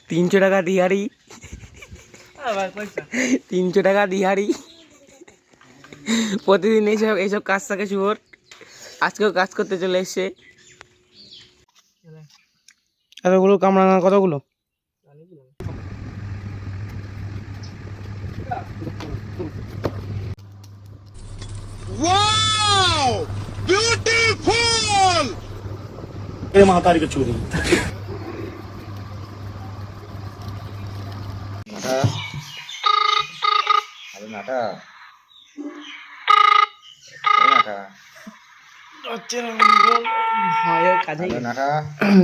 300 টাকা দিহারি, 300 টাকা দিহারি। প্রতিদিন এইসব কাজ থাকে শুভর, আজকেও কাজ করতে চলে এসছে। এতগুলো কামরাঙা কতগুলো? Wow! Beautiful! ये महातारी की चूड़ी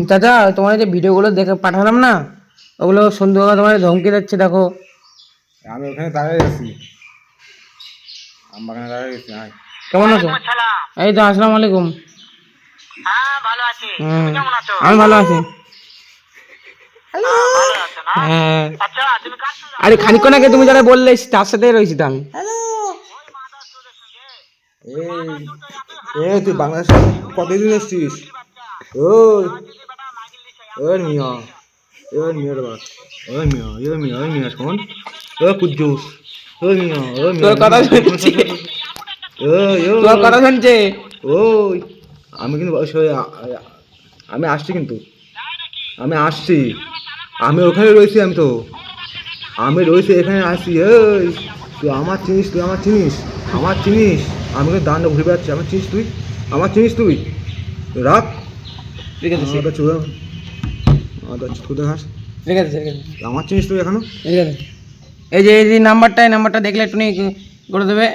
চাচা তোমার যে ভিডিওগুলো দেখে পাঠালাম না, ওগুলো সন্ধ্যা তোমার ধমকি দিচ্ছে দেখো। আমি ওখানে দাঁড়িয়ে আছি, আমবাগানে দাঁড়িয়ে আছি। কেমন আছো? এই তো আসসালামু আলাইকুম। আমি ভালো আছি। হ্যাঁ, আরে খানিকক্ষণ আগে তুমি যারা বললে তার সাথে রয়েছি তো আমি। এই তুই বাংলাদেশে কতদিন এসছিস? ওই ওই মিয়া, ওই মিয়ার বাস, ওই মিয়া, ওই মিয়া, ওই মিয়া শোন, ও কুদ্দুস, ওই মিয়া, ওই মিয়া, তোর কথা শুনছি, তোর কথা শুনছে। ওই আমি কিন্তু আমি আসছি, কিন্তু আমি আসছি, আমি ওখানে রয়েছি, আমি রয়েছি এখানে আসছি। এই তুই আমার চিনিস, তুই আমার চিনিস, আমার চিনিস, আমি কিন্তু দান্ড ঘুরে বেড়াচ্ছি, আমার চিনিস তুই, আমার চিনিস তুই, রাখ। ঠিক আছে চুড়া চুদে ঘাস, ঠিক আছে ঠিক আছে আমার চিনিস তুই এখনো? ঠিক আছে। এই যে নাম্বারটা, এই নাম্বারটা দেখলে একটু করে দেবে,